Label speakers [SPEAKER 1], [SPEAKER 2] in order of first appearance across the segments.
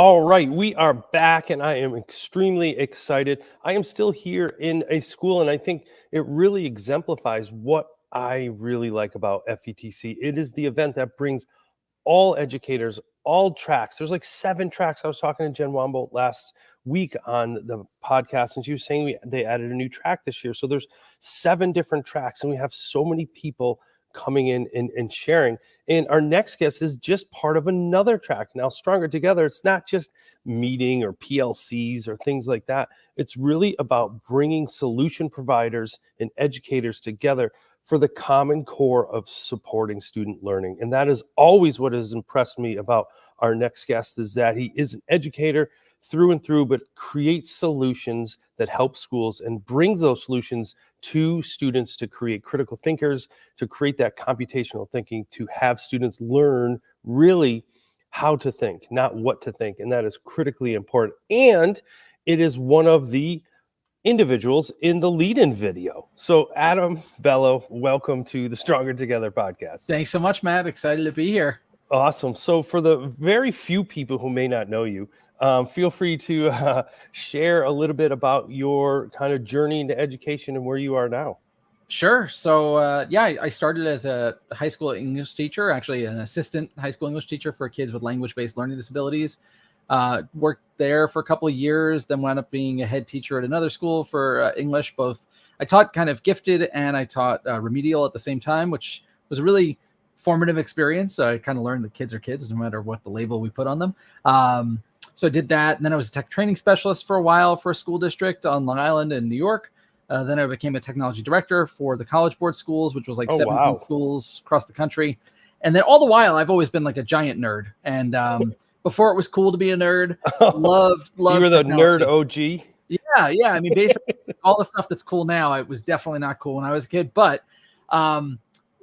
[SPEAKER 1] All right, we are back, and I am extremely excited. I am still here in a school, and I think it really exemplifies what I really like about FETC. It is the event that brings all educators, all tracks. There's like 7 tracks. I was talking to Jen Womble last week on the podcast, and she was saying they added a new track this year. So there's 7 different tracks, and we have so many people coming in and sharing. And our next guest is just part of another track. Now, Stronger Together, it's not just meeting or PLCs or things like that. It's really about bringing solution providers and educators together for the common core of supporting student learning. And that is always what has impressed me about our next guest, is that he is an educator through and through, but creates solutions that help schools and brings those solutions to students to create critical thinkers, to create that computational thinking, to have students learn really how to think, not what to think. And that is critically important. And it is one of the individuals in the lead-in video. So Adam Bellow, welcome to the Stronger Together podcast.
[SPEAKER 2] Thanks so much, Matt. Excited to be here.
[SPEAKER 1] Awesome. So for the very few people who may not know you, feel free to share a little bit about your kind of journey into education and where you are now.
[SPEAKER 2] Sure. So I started as a high school English teacher, actually an assistant high school English teacher for kids with language-based learning disabilities. Worked there for a couple of years, then wound up being a head teacher at another school for English. Both I taught kind of gifted and I taught remedial at the same time, which was a really formative experience. So I kind of learned that kids are kids, no matter what the label we put on them. So I did that, and then I was a tech training specialist for a while for a school district on Long Island in New York. Then I became a technology director for the College Board schools, which was like 17 schools across the country. And then all the while, I've always been like a giant nerd. And before it was cool to be a nerd, loved you
[SPEAKER 1] were the
[SPEAKER 2] technology.
[SPEAKER 1] nerd OG?
[SPEAKER 2] Yeah. I mean, basically, all the stuff that's cool now, it was definitely not cool when I was a kid. But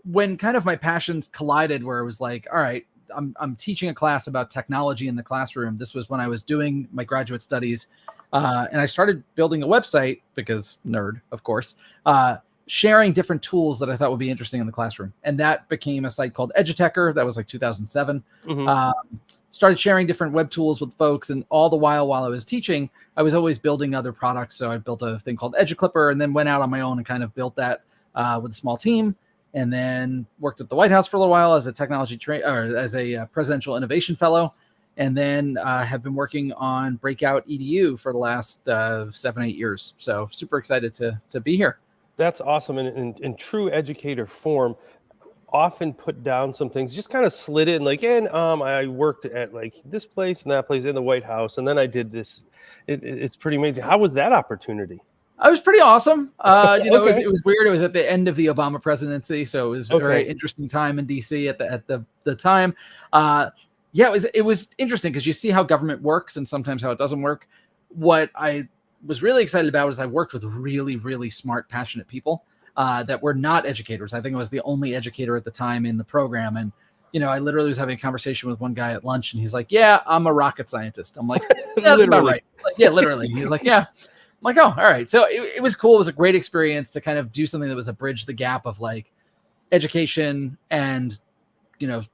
[SPEAKER 2] when kind of my passions collided, where it was like, all right, I'm teaching a class about technology in the classroom. This was when I was doing my graduate studies. And I started building a website, because nerd, of course, sharing different tools that I thought would be interesting in the classroom. And that became a site called Edutecher. That was like 2007. Mm-hmm. Started sharing different web tools with folks. And all the while I was teaching, I was always building other products. So I built a thing called EduClipper, and then went out on my own and kind of built that with a small team. And then worked at the White House for a little while as a as a presidential innovation fellow. And then have been working on Breakout EDU for the last 7-8 years. So super excited to be here.
[SPEAKER 1] That's awesome. And in true educator form, often put down some things, just kind of slid in like, I worked at like this place and that place in the White House, and then I did this. It's pretty amazing. How was that opportunity?
[SPEAKER 2] It was pretty awesome.
[SPEAKER 1] Okay.
[SPEAKER 2] It was weird. It was at the end of the Obama presidency, so it was a very interesting time in DC at the time. It was interesting because you see how government works and sometimes how it doesn't work. What I was really excited about was I worked with really, really smart, passionate people that were not educators. I think I was the only educator at the time in the program. And, I literally was having a conversation with one guy at lunch, and he's like, yeah, I'm a rocket scientist. I'm like, yeah, that's about right. Like, yeah, literally. He's like, yeah. I'm like, oh, all right. So it was cool. It was a great experience to kind of do something that was a bridge the gap of like education and,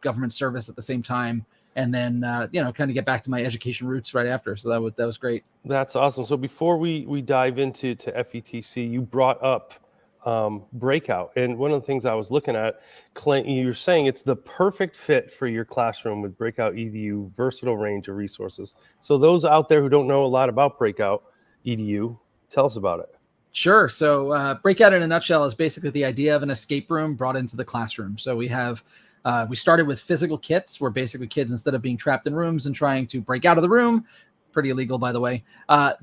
[SPEAKER 2] government service at the same time. And then, kind of get back to my education roots right after. So that was great.
[SPEAKER 1] That's awesome. So before we dive into FETC, you brought up Breakout. And one of the things I was looking at, you're saying it's the perfect fit for your classroom with Breakout EDU, versatile range of resources. So those out there who don't know a lot about Breakout EDU, tell us about it.
[SPEAKER 2] Sure. So Breakout in a nutshell is basically the idea of an escape room brought into the classroom. So we have we started with physical kits, where basically kids, instead of being trapped in rooms and trying to break out of the room, pretty illegal, by the way,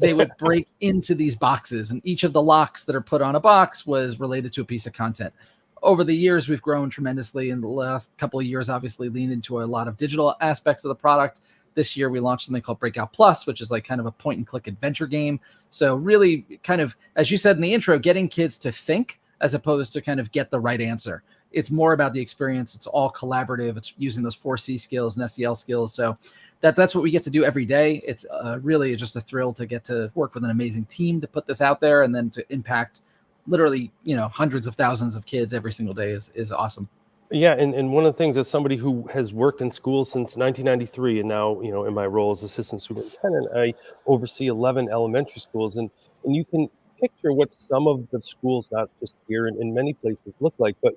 [SPEAKER 2] they would break into these boxes. And each of the locks that are put on a box was related to a piece of content. Over the years, we've grown tremendously. In the last couple of years, obviously leaned into a lot of digital aspects of the product. This year, we launched something called Breakout Plus, which is like kind of a point and click adventure game. So really kind of, as you said in the intro, getting kids to think as opposed to kind of get the right answer. It's more about the experience. It's all collaborative. It's using those 4C skills and SEL skills. So that's what we get to do every day. It's really just a thrill to get to work with an amazing team to put this out there, and then to impact literally, hundreds of thousands of kids every single day is awesome.
[SPEAKER 1] Yeah, and one of the things, as somebody who has worked in schools since 1993, and now, in my role as assistant superintendent, I oversee 11 elementary schools, and you can picture what some of the schools, not just here, in many places, look like. But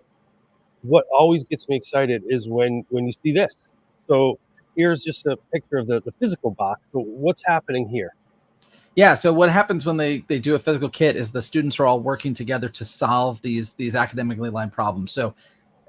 [SPEAKER 1] what always gets me excited is when you see this. So here's just a picture of the physical box. So what's happening here?
[SPEAKER 2] Yeah. So what happens when they do a physical kit is the students are all working together to solve these academically aligned problems. So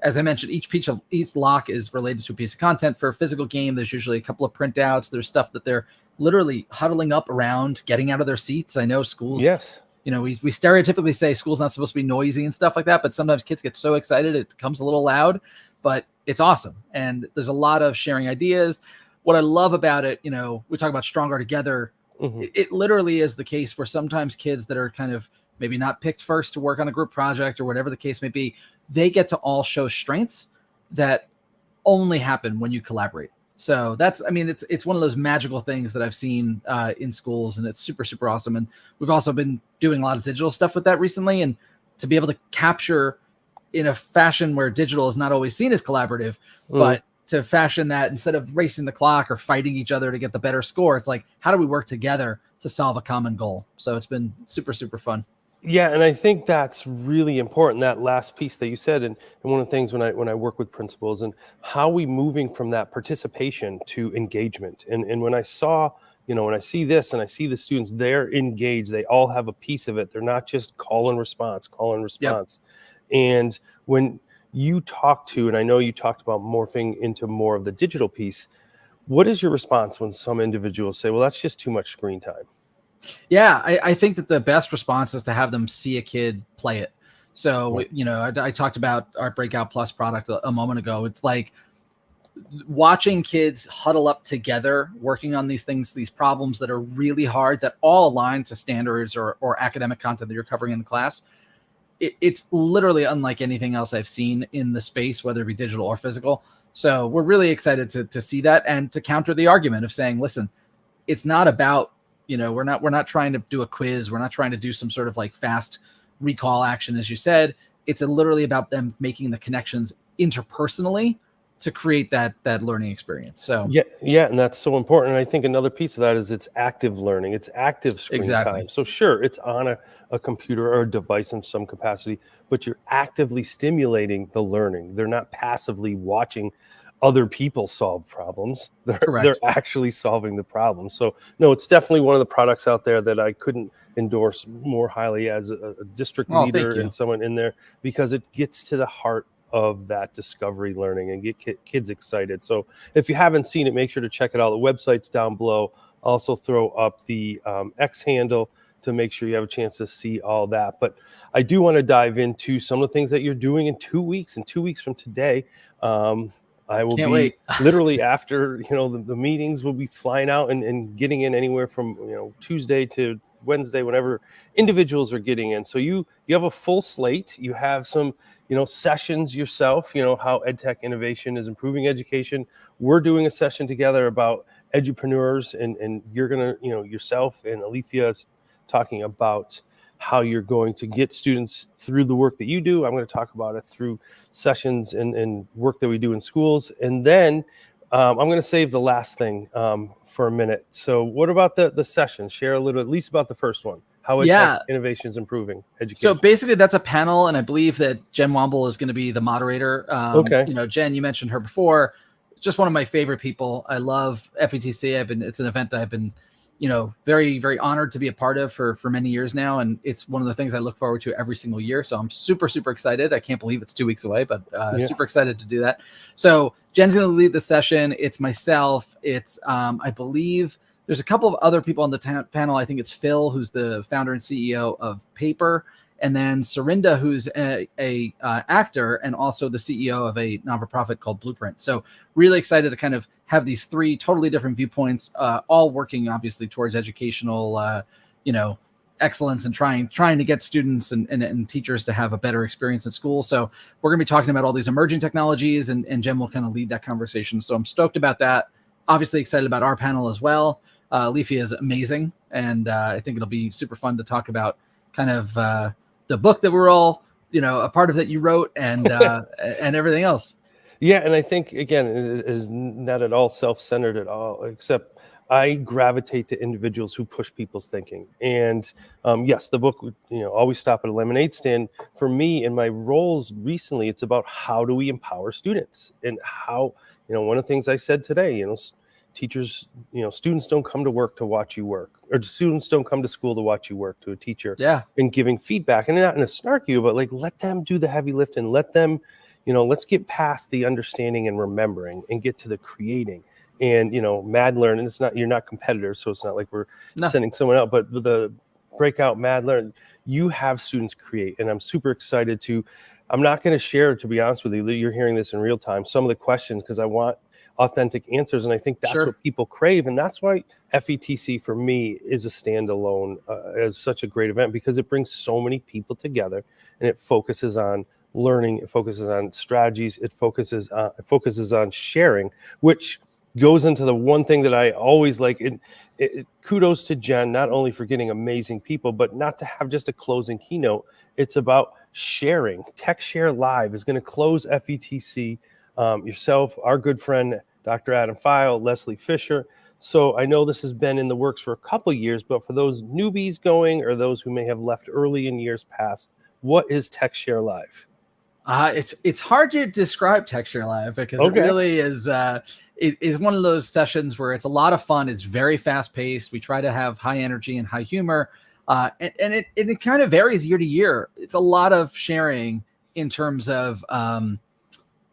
[SPEAKER 2] as I mentioned, each lock is related to a piece of content. For a physical game, there's usually a couple of printouts. There's stuff that they're literally huddling up around, getting out of their seats. I know schools,
[SPEAKER 1] Yes.
[SPEAKER 2] we stereotypically say school's not supposed to be noisy and stuff like that, but sometimes kids get so excited it becomes a little loud, but it's awesome. And there's a lot of sharing ideas. What I love about it, we talk about stronger together.
[SPEAKER 1] Hmm.
[SPEAKER 2] It literally is the case where sometimes kids that are kind of maybe not picked first to work on a group project or whatever the case may be, they get to all show strengths that only happen when you collaborate. So it's one of those magical things that I've seen in schools, and it's super, super awesome. And we've also been doing a lot of digital stuff with that recently, and to be able to capture in a fashion where digital is not always seen as collaborative, but to fashion that instead of racing the clock or fighting each other to get the better score, it's like, how do we work together to solve a common goal? So it's been super, super fun.
[SPEAKER 1] Yeah, and I think that's really important, that last piece that you said. And one of the things when I work with principals, and how we moving from that participation to engagement. And when I saw, when I see this and I see the students, they're engaged, they all have a piece of it. They're not just call and
[SPEAKER 2] Yep.
[SPEAKER 1] response. And when you talk to, and I know you talked about morphing into more of the digital piece, what is your response when some individuals say, well, that's just too much screen time?
[SPEAKER 2] Yeah, I think that the best response is to have them see a kid play it. So,
[SPEAKER 1] Right.
[SPEAKER 2] I talked about our Breakout Plus product a moment ago. It's like watching kids huddle up together, working on these things, these problems that are really hard, that all align to standards or academic content that you're covering in the class. It's literally unlike anything else I've seen in the space, whether it be digital or physical. So we're really excited to see that, and to counter the argument of saying, listen, it's not about, we're not trying to do a quiz. We're not trying to do some sort of like fast recall action, as you said. It's literally about them making the connections interpersonally to create that learning experience. So
[SPEAKER 1] Yeah, yeah, and that's so important. And I think another piece of that is it's active learning, it's active screen
[SPEAKER 2] exactly.
[SPEAKER 1] time. So sure, it's on a computer or a device in some capacity, but you're actively stimulating the learning. They're not passively watching other people solve problems. They're
[SPEAKER 2] Correct.
[SPEAKER 1] actually solving the problem. So no, it's definitely one of the products out there that I couldn't endorse more highly as a district
[SPEAKER 2] Well, thank
[SPEAKER 1] leader
[SPEAKER 2] you.
[SPEAKER 1] and someone in there, because it gets to the heart of that discovery learning and get kids excited. So if you haven't seen it, make sure to check it out. The website's down below. I'll also throw up the X handle to make sure you have a chance to see all that. But I do want to dive into some of the things that you're doing in 2 weeks. In 2 weeks from today, I will
[SPEAKER 2] Can't
[SPEAKER 1] be
[SPEAKER 2] wait.
[SPEAKER 1] literally, after the meetings, will be flying out and getting in anywhere from Tuesday to Wednesday, whenever individuals are getting in. So you have a full slate. You have some sessions yourself, how EdTech innovation is improving education. We're doing a session together about edupreneurs, and you're going to, yourself and Alethea is talking about how you're going to get students through the work that you do. I'm going to talk about it through sessions and work that we do in schools. And then I'm going to save the last thing for a minute. So what about the session? Share a little, at least about the first one. How EdTech
[SPEAKER 2] Yeah.
[SPEAKER 1] innovation is improving
[SPEAKER 2] So
[SPEAKER 1] education.
[SPEAKER 2] basically, that's a panel, and I believe that Jen Womble is going to be the moderator.
[SPEAKER 1] Okay.
[SPEAKER 2] Jen, you mentioned her before. Just one of my favorite people. I love FETC. It's an event that I've been, very, very honored to be a part of for many years now, and it's one of the things I look forward to every single year. So I'm super, super excited. I can't believe it's 2 weeks away, but
[SPEAKER 1] Yeah.
[SPEAKER 2] super excited to do that. So Jen's going to lead the session. It's myself. It's I believe there's a couple of other people on the panel. I think it's Phil, who's the founder and CEO of Paper, and then Sarinda, who's a actor and also the CEO of a non-for-profit called Blueprint. So really excited to kind of have these three totally different viewpoints, all working obviously towards educational, excellence, and trying to get students and teachers to have a better experience in school. So we're going to be talking about all these emerging technologies, and Jen will kind of lead that conversation. So I'm stoked about that. Obviously excited about our panel as well. Leafy is amazing, and I think it'll be super fun to talk about kind of the book that we're all a part of that you wrote and everything else.
[SPEAKER 1] Yeah, and I think again, it is not at all self-centered at all, except I gravitate to individuals who push people's thinking. And yes, the book would, always stop at a lemonade stand. For me, in my roles recently, it's about how do we empower students and how, one of the things I said today, teachers, students don't come to work to watch you work, or students don't come to school to watch you work, to a teacher,
[SPEAKER 2] Yeah.
[SPEAKER 1] and giving feedback, and not in a snarky, but like let them do the heavy lifting, let them. Let's get past the understanding and remembering and get to the creating. And, Mad Learn, and you're not competitors, so it's not like we're sending someone out, but the Breakout Mad Learn, you have students create. And I'm super excited I'm not going to share, to be honest with you, you're hearing this in real time, some of the questions, because I want authentic answers. And I think that's what people crave. And that's why FETC for me is a standalone, as such a great event, because it brings so many people together and it focuses on learning, it focuses on strategies, it focuses on sharing, which goes into the one thing that I always like. Kudos to Jen, not only for getting amazing people, but not to have just a closing keynote. It's about sharing. Tech Share Live is going to close FETC. Yourself, our good friend Dr. Adam File, Leslie Fisher. So I know this has been in the works for a couple of years, but for those newbies going, or those who may have left early in years past, what is Tech Share Live?
[SPEAKER 2] It's hard to describe Tech Share Live, because it really is. It is one of those sessions where it's a lot of fun. It's very fast paced. We try to have high energy and high humor, and it kind of varies year to year. It's a lot of sharing in terms of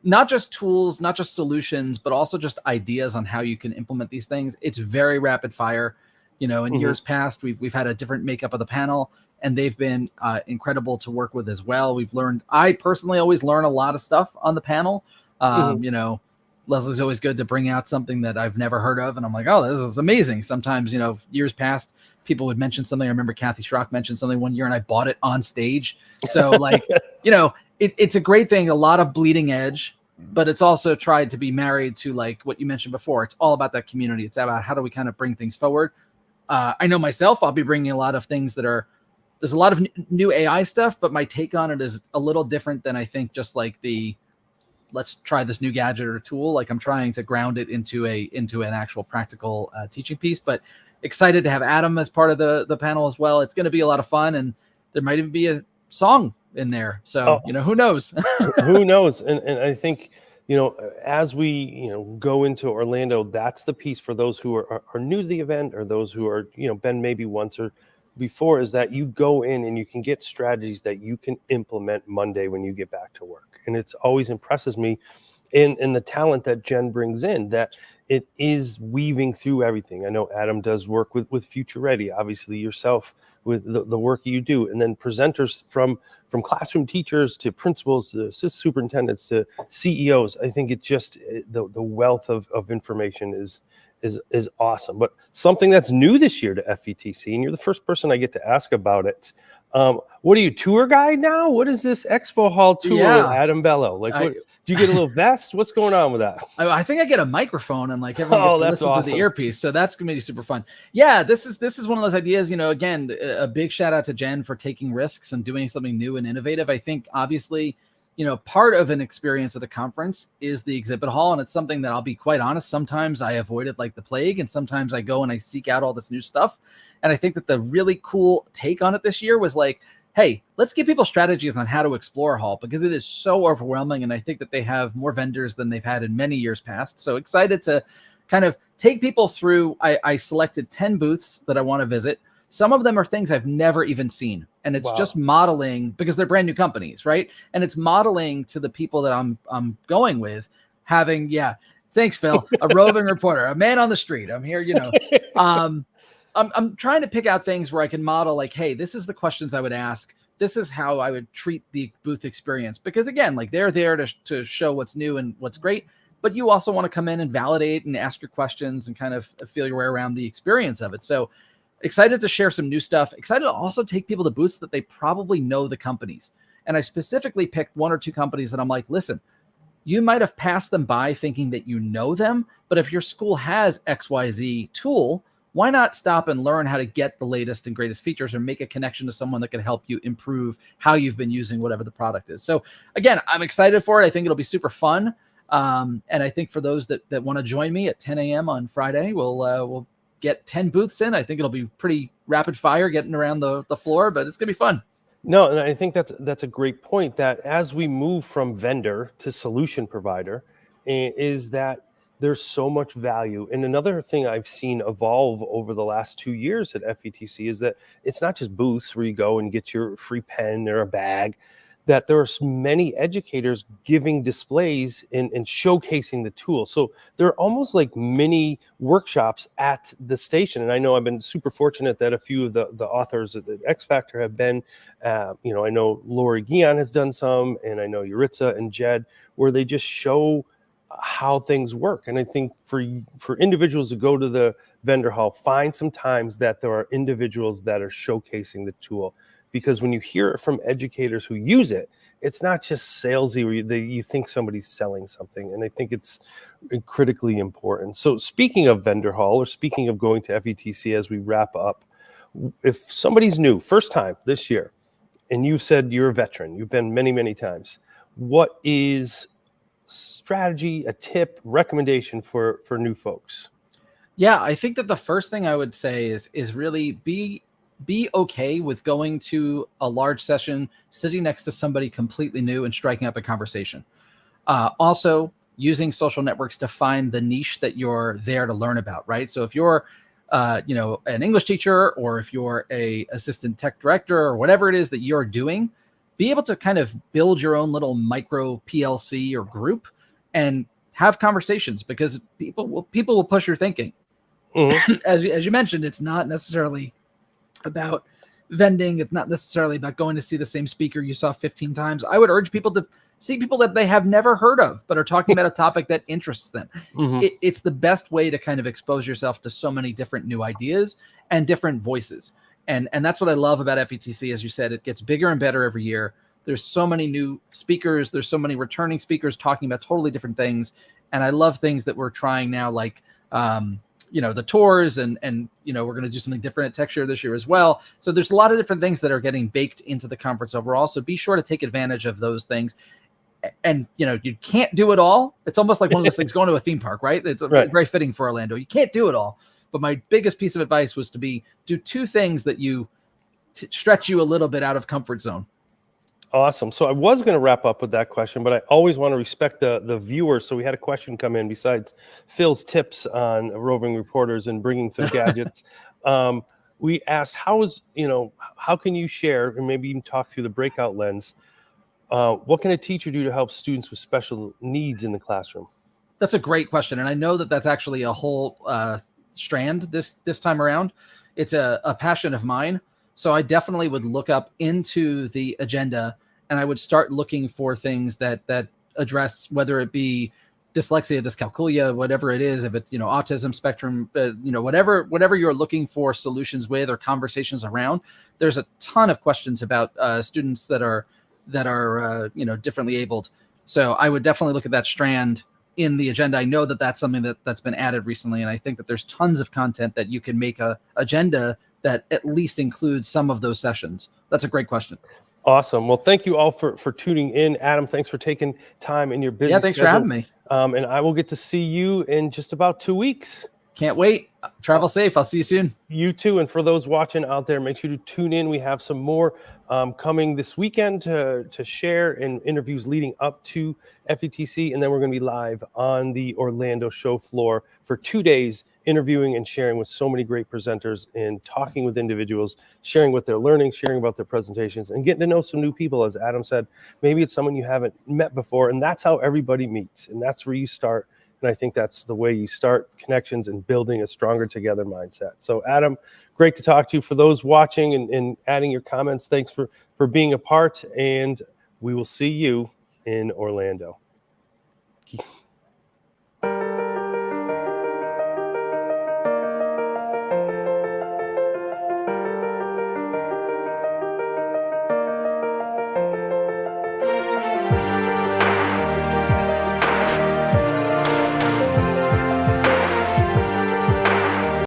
[SPEAKER 2] not just tools, not just solutions, but also just ideas on how you can implement these things. It's very rapid fire. In years past, we've had a different makeup of the panel, and they've been incredible to work with as well. I personally always learn a lot of stuff on the panel. Leslie's always good to bring out something that I've never heard of, and I'm like, oh, this is amazing. Sometimes, years past, people would mention something. I remember Kathy Schrock mentioned something one year, and I bought it on stage. So it's a great thing, a lot of bleeding edge, but it's also tried to be married to like what you mentioned before. It's all about that community. It's about how do we kind of bring things forward. I know myself, I'll be bringing a lot of things there's a lot of new AI stuff, but my take on it is a little different than I think just like let's try this new gadget or tool. Like I'm trying to ground it into an actual practical teaching piece, but excited to have Adam as part of the panel as well. It's going to be a lot of fun, and there might even be a song in there. So, who knows?
[SPEAKER 1] Who knows? And I think, as we, go into Orlando, that's the piece for those who are new to the event, or those who are, been maybe once or before, is that you go in and you can get strategies that you can implement Monday when you get back to work. And it's always impresses me in the talent that Jen brings in, that it is weaving through everything. I know Adam does work with Future Ready, obviously yourself with the work you do, and then presenters from classroom teachers to principals to assistant superintendents to CEOs. I think it just the wealth of information is awesome. But something that's new this year to FETC, and you're the first person I get to ask about it. What are you, tour guide now? What is this Expo Hall tour with Adam Bellow? Like, do you get a little vest? What's going on with that?
[SPEAKER 2] I think I get a microphone, and like everyone gets to listen to the earpiece. So that's going to be super fun. Yeah, this is one of those ideas, again, a big shout out to Jen for taking risks and doing something new and innovative. I think obviously, part of an experience at the conference is the exhibit hall. And it's something that I'll be quite honest, sometimes I avoid it like the plague. And sometimes I go and I seek out all this new stuff. And I think that the really cool take on it this year was like, hey, let's give people strategies on how to explore hall, because it is so overwhelming. And I think that they have more vendors than they've had in many years past. So excited to kind of take people through. I selected 10 booths that I want to visit. Some of them are things I've never even seen. And it's just modeling, because they're brand new companies, right? And it's modeling to the people that I'm going with, having, thanks, Phil, a roving reporter, a man on the street. I'm here, I'm trying to pick out things where I can model like, hey, this is the questions I would ask. This is how I would treat the booth experience. Because again, like they're there to show what's new and what's great, but you also want to come in and validate and ask your questions and kind of feel your way around the experience of it. So excited to share some new stuff. Excited to also take people to booths that they probably know the companies. And I specifically picked one or two companies that I'm like, listen, you might have passed them by thinking that you know them, but if your school has XYZ tool, why not stop and learn how to get the latest and greatest features, or make a connection to someone that can help you improve how you've been using whatever the product is. So again, I'm excited for it. I think it'll be super fun. And I think for those that want to join me at 10 a.m. on Friday, we'll get 10 booths in. I think it'll be pretty rapid fire getting around the floor, but it's gonna be fun.
[SPEAKER 1] No, and I think that's a great point, that as we move from vendor to solution provider, is that there's so much value. And another thing I've seen evolve over the last 2 years at FETC is that it's not just booths where you go and get your free pen or a bag, that there are many educators giving displays and showcasing the tool. So they're almost like mini workshops at the station. And I know I've been super fortunate that a few of the authors at X Factor have been, I know Lori Guion has done some, and I know Yuritsa and Jed, where they just show how things work. And I think for individuals to go to the vendor hall, find some times that there are individuals that are showcasing the tool. Because when you hear it from educators who use it, it's not just salesy where you think somebody's selling something. And I think it's critically important. So speaking of vendor hall, or speaking of going to FETC as we wrap up, if somebody's new, first time this year, and you said you're a veteran, you've been many, many times, what is strategy, a tip, recommendation for new folks?
[SPEAKER 2] Yeah, I think that the first thing I would say is really be okay with going to a large session, sitting next to somebody completely new and striking up a conversation. Also, using social networks to find the niche that you're there to learn about, right? So if you're an English teacher, or if you're a assistant tech director, or whatever it is that you're doing, be able to kind of build your own little micro PLC or group and have conversations, because people will push your thinking. Mm-hmm. As you mentioned, it's not necessarily about vending. It's not necessarily about going to see the same speaker you saw 15 times. I would urge people to see people that they have never heard of, but are talking about a topic that interests them. Mm-hmm. It's the best way to kind of expose yourself to so many different new ideas and different voices. And that's what I love about FETC. As you said, it gets bigger and better every year. There's so many new speakers. There's so many returning speakers talking about totally different things. And I love things that we're trying now, like, the tours, and we're going to do something different at Texture this year as well. So there's a lot of different things that are getting baked into the conference overall. So be sure to take advantage of those things. And, you can't do it all. It's almost like one of those things going to a theme park, right? It's right. Very fitting for Orlando. You can't do it all. But my biggest piece of advice was to do two things that stretch you a little bit out of comfort zone.
[SPEAKER 1] Awesome. So I was going to wrap up with that question, but I always want to respect the viewer. So we had a question come in besides Phil's tips on roving reporters and bringing some gadgets. We asked, how can you share, and maybe even talk through the Breakout lens, what can a teacher do to help students with special needs in the classroom?
[SPEAKER 2] That's a great question. And I know that that's actually a whole strand this time around. It's a passion of mine. So I definitely would look up into the agenda, and I would start looking for things that address, whether it be dyslexia, dyscalculia, whatever it is, if it's, autism spectrum, whatever you're looking for solutions with or conversations around. There's a ton of questions about students that are differently abled. So I would definitely look at that strand in the agenda. I know that that's something that's been added recently, and I think that there's tons of content that you can make a agenda that at least includes some of those sessions. That's a great question.
[SPEAKER 1] Awesome. Well, thank you all for tuning in. Adam, thanks for taking time in your busy schedule.
[SPEAKER 2] Yeah, thanks for having me.
[SPEAKER 1] And I will get to see you in just about 2 weeks.
[SPEAKER 2] Can't wait. Travel safe. I'll see you soon.
[SPEAKER 1] You too. And for those watching out there, make sure to tune in. We have some more coming this weekend to share, and interviews leading up to FETC. And then we're going to be live on the Orlando show floor for 2 days, interviewing and sharing with so many great presenters and talking with individuals, sharing what they're learning, sharing about their presentations, and getting to know some new people. As Adam said, maybe it's someone you haven't met before, and that's how everybody meets. And that's where you start. And I think that's the way you start connections and building a stronger together mindset. So Adam, great to talk to you. For those watching and adding your comments, thanks for being a part, and we will see you in Orlando.